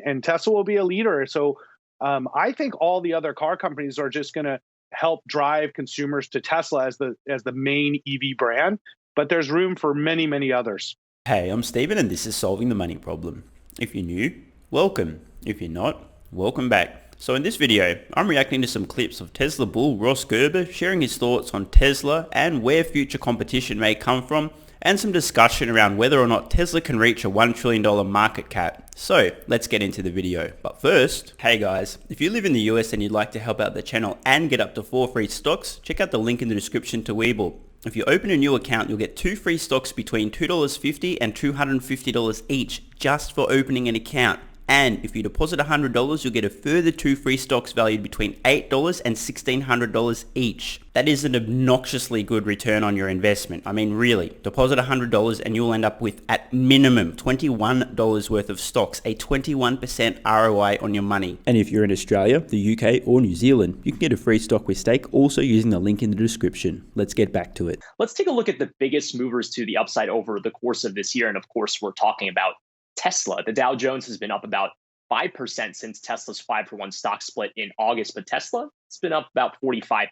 and Tesla will be a leader. So I think all the other car companies are just going to help drive consumers to Tesla as the main EV brand, but there's room for many, many others. Hey, I'm Steven and this is Solving the Money Problem. If you're new, welcome. If you're not, welcome back. So in this video, I'm reacting to some clips of Tesla bull Ross Gerber sharing his thoughts on Tesla and where future competition may come from, and some discussion around whether or not Tesla can reach a $1 trillion market cap. So let's get into the video. But first, hey guys, if you live in the US and you'd like to help out the channel and get up to 4 free stocks, check out the link in the description to WeBull. If you open a new account, you'll get 2 free stocks between $2.50 and $250 each just for opening an account. And if you deposit $100, you'll get a further 2 free stocks valued between $8 and $1,600 each. That is an obnoxiously good return on your investment. I mean, really, deposit $100 and you'll end up with, at minimum, $21 worth of stocks, a 21% ROI on your money. And if you're in Australia, the UK, or New Zealand, you can get a free stock with stake also using the link in the description. Let's get back to it. Let's take a look at the biggest movers to the upside over the course of this year. And of course, we're talking about Tesla. The Dow Jones has been up about 5% since Tesla's 5-for-1 stock split in August, but Tesla, it's been up about 45%.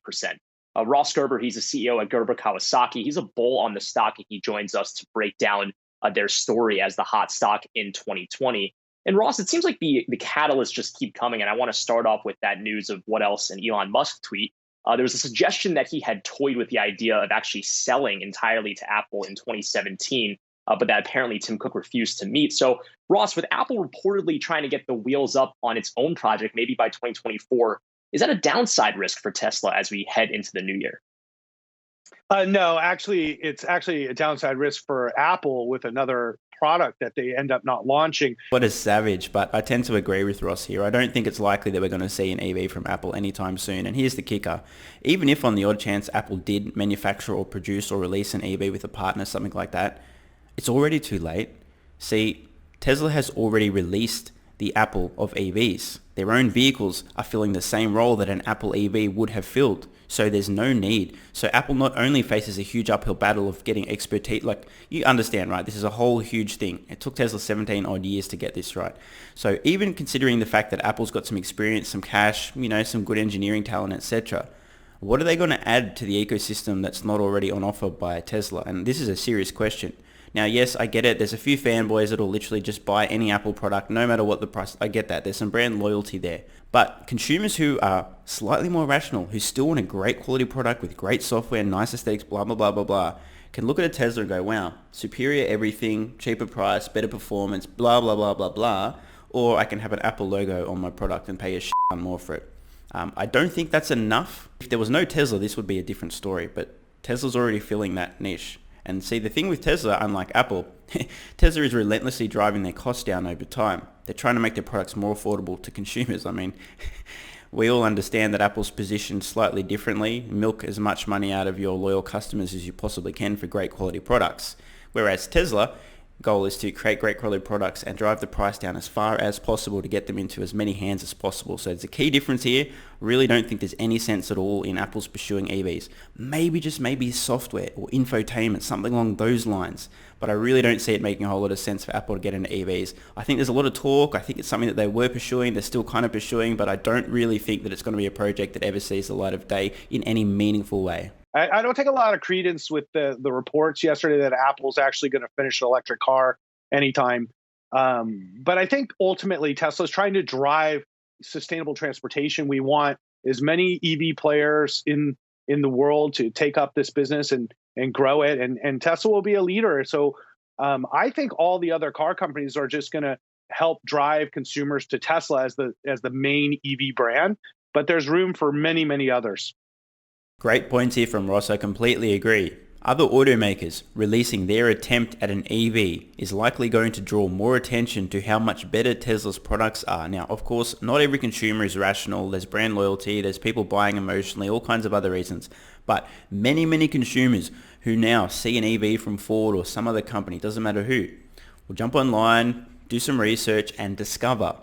Ross Gerber, he's a CEO at Gerber Kawasaki. He's a bull on the stock, and he joins us to break down their story as the hot stock in 2020. And Ross, it seems like the catalysts just keep coming, and I want to start off with that news of what else an Elon Musk tweet. There was a suggestion that he had toyed with the idea of actually selling entirely to Apple in 2017. But that apparently Tim Cook refused to meet. So, Ross, with Apple reportedly trying to get the wheels up on its own project, maybe by 2024, is that a downside risk for Tesla as we head into the new year? No, actually, it's actually a downside risk for Apple with another product that they end up not launching. What a savage, but I tend to agree with Ross here. I don't think it's likely that we're going to see an EV from Apple anytime soon. And here's the kicker. Even if on the odd chance Apple did manufacture or produce or release an EV with a partner, something like that, it's already too late. See, Tesla has already released the Apple of EVs. Their own vehicles are filling the same role that an Apple EV would have filled. So there's no need. So Apple not only faces a huge uphill battle of getting expertise, like you understand, right? This is a whole huge thing. It took Tesla 17 odd years to get this right. So even considering the fact that Apple's got some experience, some cash, some good engineering talent, etc., what are they going to add to the ecosystem that's not already on offer by Tesla? And this is a serious question. Now, yes, I get it. There's a few fanboys that'll literally just buy any Apple product, no matter what the price. I get that. There's some brand loyalty there. But consumers who are slightly more rational, who still want a great quality product with great software, nice aesthetics, blah, blah, blah, blah, blah, can look at a Tesla and go, wow, superior everything, cheaper price, better performance, blah, blah, blah, blah, blah. Or I can have an Apple logo on my product and pay a shit ton more for it. I don't think that's enough. If there was no Tesla, this would be a different story. But Tesla's already filling that niche. And see, the thing with Tesla, unlike Apple, Tesla is relentlessly driving their costs down over time. They're trying to make their products more affordable to consumers. I mean, we all understand that Apple's positioned slightly differently. Milk as much money out of your loyal customers as you possibly can for great quality products. Whereas Tesla, goal is to create great quality products and drive the price down as far as possible to get them into as many hands as possible. So it's a key difference here. Really don't think there's any sense at all in Apple's pursuing EVs. Maybe software or infotainment, something along those lines. But I really don't see it making a whole lot of sense for Apple to get into EVs. I think there's a lot of talk. I think it's something that they were pursuing. They're still kind of pursuing, but I don't really think that it's going to be a project that ever sees the light of day in any meaningful way. I don't take a lot of credence with the reports yesterday that Apple's actually going to finish an electric car anytime. But I think ultimately Tesla's trying to drive sustainable transportation. We want as many EV players in the world to take up this business and grow it. And Tesla will be a leader. So I think all the other car companies are just going to help drive consumers to Tesla as the main EV brand. But there's room for many, many others. Great points here from Ross. I completely agree. Other automakers releasing their attempt at an EV is likely going to draw more attention to how much better Tesla's products are. Now, of course, not every consumer is rational. There's brand loyalty. There's people buying emotionally, all kinds of other reasons. But many, many consumers who now see an EV from Ford or some other company, doesn't matter who, will jump online, do some research and discover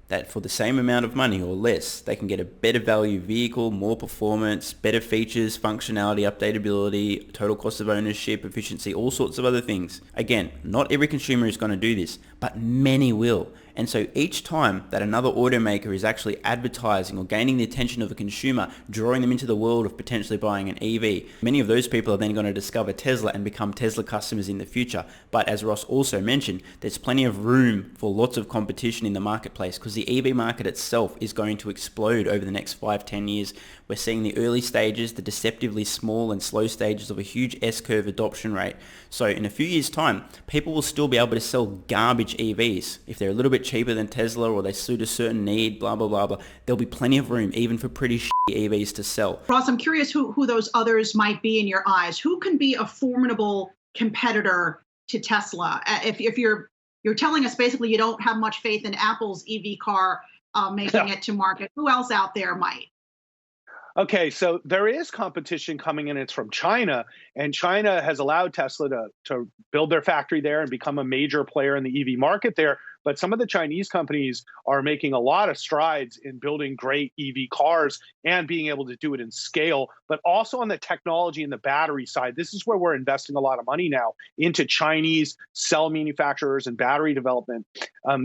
that for the same amount of money or less, they can get a better value vehicle, more performance, better features, functionality, updatability, total cost of ownership, efficiency, all sorts of other things. Again, not every consumer is going to do this, but many will. And so each time that another automaker is actually advertising or gaining the attention of a consumer, drawing them into the world of potentially buying an EV, many of those people are then going to discover Tesla and become Tesla customers in the future. But as Ross also mentioned, there's plenty of room for lots of competition in the marketplace because the EV market itself is going to explode over the next 5-10 years. We're seeing the early stages, the deceptively small and slow stages of a huge S-curve adoption rate. So in a few years' time, people will still be able to sell garbage EVs. If they're a little bit cheaper than Tesla or they suit a certain need, blah, blah, blah, blah, there'll be plenty of room even for pretty shitty EVs to sell. Ross, I'm curious who those others might be in your eyes. Who can be a formidable competitor to Tesla? If you're telling us basically you don't have much faith in Apple's EV car making it to market, who else out there might? Okay, so there is competition coming in. It's from China, and China has allowed Tesla to build their factory there and become a major player in the EV market there. But some of the Chinese companies are making a lot of strides in building great EV cars and being able to do it in scale, but also on the technology and the battery side. This is where we're investing a lot of money now into Chinese cell manufacturers and battery development.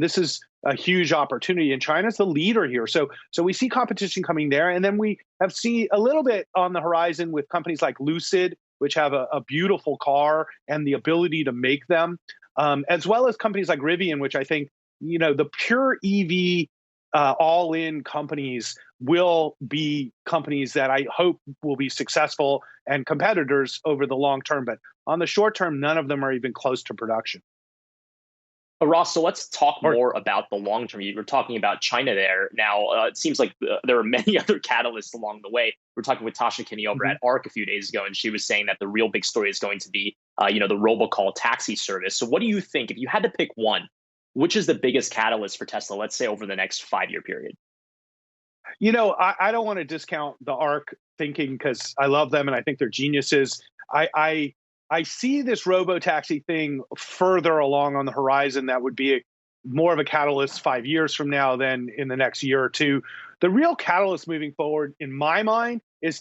This is a huge opportunity, and China's the leader here. So we see competition coming there, and then we have seen a little bit on the horizon with companies like Lucid, which have a beautiful car and the ability to make them, as well as companies like Rivian, which I think, the pure EV all-in companies will be companies that I hope will be successful and competitors over the long term. But on the short term, none of them are even close to production. Ross, so let's talk more about the long term. You were talking about China there. Now, it seems like there are many other catalysts along the way. We were talking with Tasha Kinney over at ARC a few days ago, and she was saying that the real big story is going to be, the robocall taxi service. So what do you think, if you had to pick one, which is the biggest catalyst for Tesla, let's say over the next 5-year period? I don't want to discount the ARC thinking because I love them and I think they're geniuses. I see this robo-taxi thing further along on the horizon that would be more of a catalyst 5 years from now than in the next year or two. The real catalyst moving forward, in my mind, is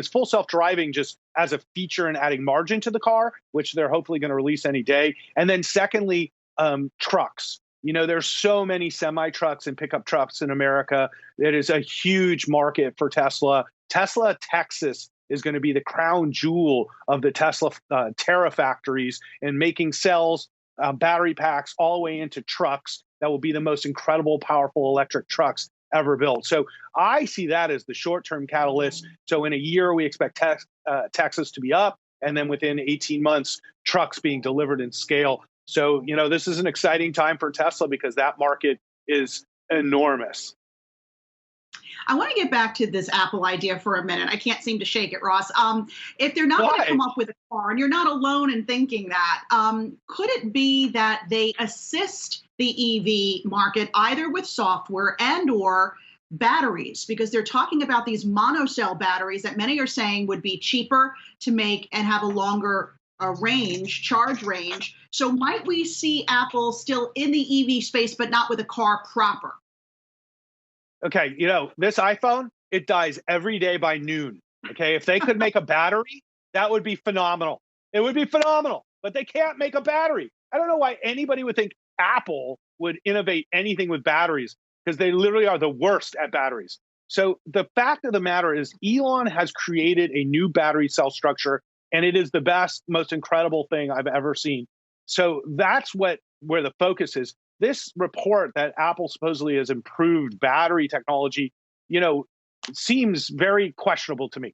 full self-driving just as a feature and adding margin to the car, which they're hopefully going to release any day. And then secondly, trucks. There's so many semi-trucks and pickup trucks in America. It is a huge market for Tesla. Tesla Texas is going to be the crown jewel of the Tesla Terafactories and making cells, battery packs, all the way into trucks that will be the most incredible, powerful electric trucks ever built. So I see that as the short-term catalyst. So in a year, we expect Texas to be up, and then within 18 months, trucks being delivered in scale. So, this is an exciting time for Tesla because that market is enormous. I want to get back to this Apple idea for a minute. I can't seem to shake it, Ross. If they're not going to come up with a car, and you're not alone in thinking that, could it be that they assist the EV market either with software and or batteries? Because they're talking about these monocell batteries that many are saying would be cheaper to make and have a longer charge range. So might we see Apple still in the EV space, but not with a car proper? Okay, this iPhone, it dies every day by noon. Okay, if they could make a battery, that would be phenomenal. It would be phenomenal, but they can't make a battery. I don't know why anybody would think Apple would innovate anything with batteries because they literally are the worst at batteries. So the fact of the matter is Elon has created a new battery cell structure, and it is the best, most incredible thing I've ever seen. So that's where the focus is. This report that Apple supposedly has improved battery technology, seems very questionable to me.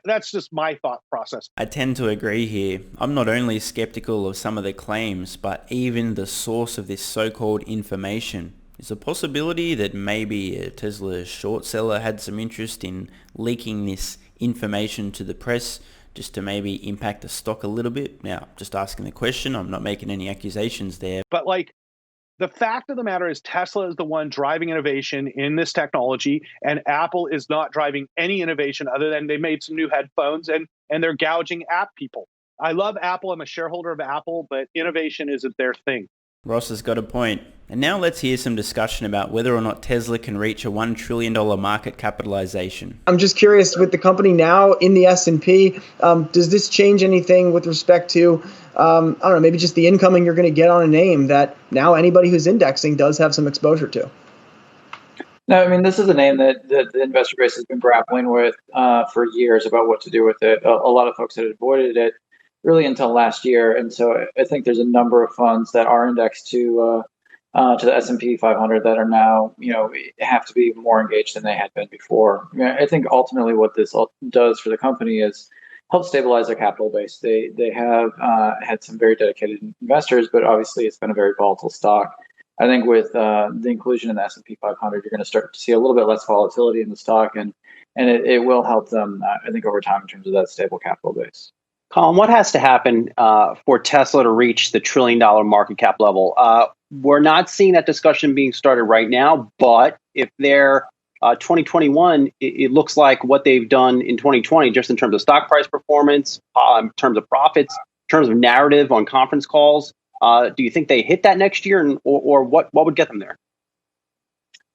That's just my thought process. I tend to agree here. I'm not only skeptical of some of the claims, but even the source of this so-called information. Is a possibility that maybe a Tesla short seller had some interest in leaking this information to the press just to maybe impact the stock a little bit? Now, just asking the question. I'm not making any accusations there. But the fact of the matter is Tesla is the one driving innovation in this technology, and Apple is not driving any innovation other than they made some new headphones and they're gouging app people. I love Apple. I'm a shareholder of Apple, but innovation isn't their thing. Ross has got a point. And now let's hear some discussion about whether or not Tesla can reach a $1 trillion market capitalization. I'm just curious, with the company now in the S&P, does this change anything with respect to, I don't know, maybe just the incoming you're going to get on a name that now anybody who's indexing does have some exposure to? No, I mean, this is a name that the investor base has been grappling with for years about what to do with it. A lot of folks had avoided it really until last year. And so I think there's a number of funds that are indexed to the S&P 500 that are now, have to be more engaged than they had been before. I think ultimately what this does for the company is help stabilize their capital base. They have had some very dedicated investors, but obviously it's been a very volatile stock. I think with the inclusion in the S&P 500, you're going to start to see a little bit less volatility in the stock, and it will help them, I think, over time in terms of that stable capital base. Colin, what has to happen for Tesla to reach the $1 trillion market cap level? We're not seeing that discussion being started right now, but if they're 2021, it looks like what they've done in 2020, just in terms of stock price performance, in terms of profits, in terms of narrative on conference calls. Do you think they hit that next year, or what would get them there?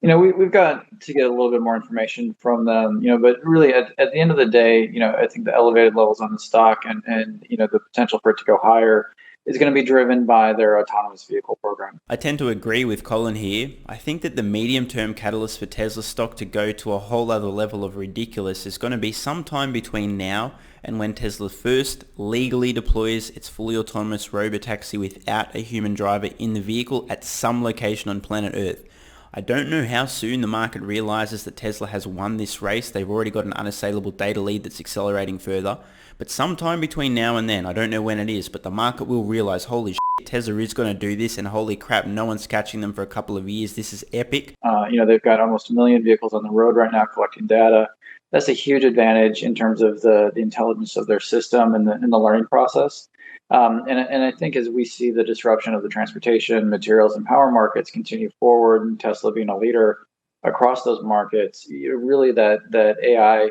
We've got to get a little bit more information from them, but really at the end of the day, I think the elevated levels on the stock and the potential for it to go higher is going to be driven by their autonomous vehicle program. I tend to agree with Colin here. I think that the medium-term catalyst for Tesla stock to go to a whole other level of ridiculous is going to be sometime between now and when Tesla first legally deploys its fully autonomous robotaxi without a human driver in the vehicle at some location on planet Earth. I don't know how soon the market realizes that Tesla has won this race. They've already got an unassailable data lead that's accelerating further. But sometime between now and then, I don't know when it is, but the market will realize, holy shit, Tesla is going to do this, and holy crap, no one's catching them for a couple of years. This is epic. They've got almost 1 million vehicles on the road right now collecting data. That's a huge advantage in terms of the intelligence of their system and the learning process. And I think as we see the disruption of the transportation, materials, and power markets continue forward, and Tesla being a leader across those markets, really that AI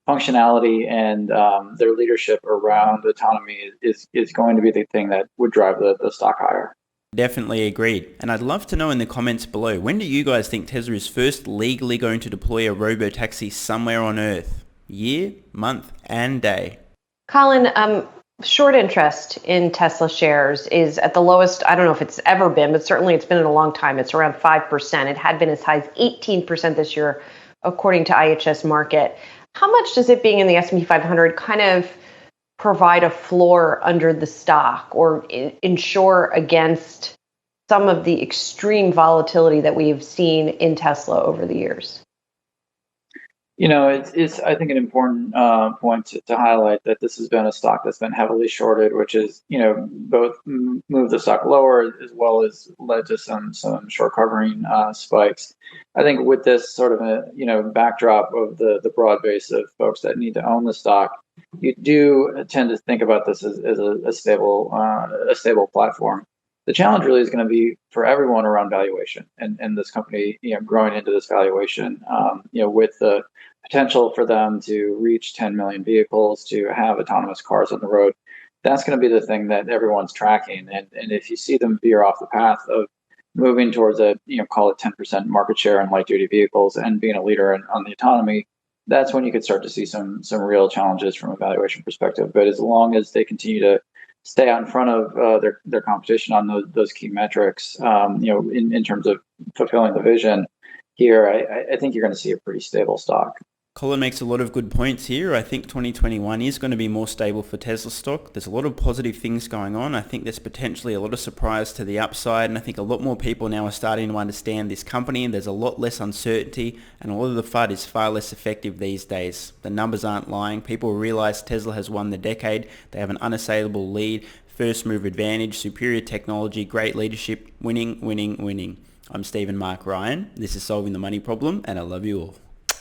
functionality and their leadership around autonomy is going to be the thing that would drive the stock higher. Definitely agreed. And I'd love to know in the comments below, when do you guys think Tesla is first legally going to deploy a robotaxi somewhere on Earth? Year, month, and day. Colin, short interest in Tesla shares is at the lowest, I don't know if it's ever been, but certainly it's been in a long time. It's around 5%. It had been as high as 18% this year, according to IHS Markit. How much does it being in the S&P 500 kind of provide a floor under the stock or ensure against some of the extreme volatility that we've seen in Tesla over the years? It's I think an important point to highlight that this has been a stock that's been heavily shorted, which is both moved the stock lower as well as led to some short covering spikes. I think with this sort of a backdrop of the broad base of folks that need to own the stock, you do tend to think about this as a stable platform. The challenge really is going to be for everyone around valuation and this company, growing into this valuation, with the potential for them to reach 10 million vehicles, to have autonomous cars on the road. That's going to be the thing that everyone's tracking. And if you see them veer off the path of moving towards call it 10% market share in light duty vehicles and being a leader on the autonomy, that's when you could start to see some real challenges from a valuation perspective. But as long as they continue to stay out in front of their competition on those key metrics, in terms of fulfilling the vision here, I think you're going to see a pretty stable stock. Colin makes a lot of good points here. I think 2021 is going to be more stable for Tesla stock. There's a lot of positive things going on. I think there's potentially a lot of surprise to the upside, and I think a lot more people now are starting to understand this company, and there's a lot less uncertainty, and a lot of the FUD is far less effective these days. The numbers aren't lying. People realize Tesla has won the decade. They have an unassailable lead, first mover advantage, superior technology, great leadership, winning, winning, winning. I'm Stephen Mark Ryan. This is Solving the Money Problem, and I love you all.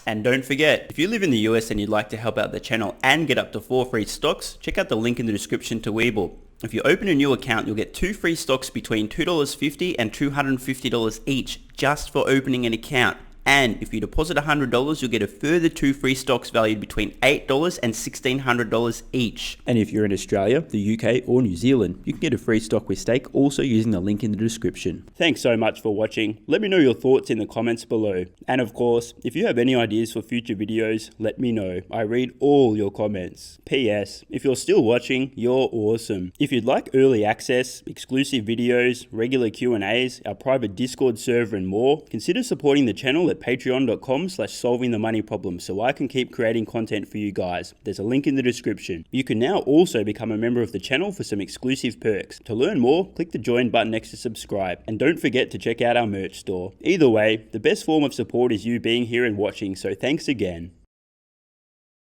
And don't forget, if you live in the US and you'd like to help out the channel and get up to 4 free stocks, check out the link in the description to WeBull. If you open a new account, you'll get 2 free stocks between $2.50 and $250 each just for opening an account. And if you deposit $100, you'll get a further 2 free stocks valued between $8 and $1,600 each. And if you're in Australia, the UK, or New Zealand, you can get a free stock with stake also using the link in the description. Thanks so much for watching. Let me know your thoughts in the comments below. And of course, if you have any ideas for future videos, let me know. I read all your comments. P.S. If you're still watching, you're awesome. If you'd like early access, exclusive videos, regular Q&As, our private Discord server and more, consider supporting the channel at patreon.com/solvingthemoneyproblem so I can keep creating content for you guys. There's a link in the description. You can now also become a member of the channel for some exclusive perks. To learn more, click the join button next to subscribe. And don't forget to check out our merch store. Either way, the best form of support is you being here and watching, so thanks again.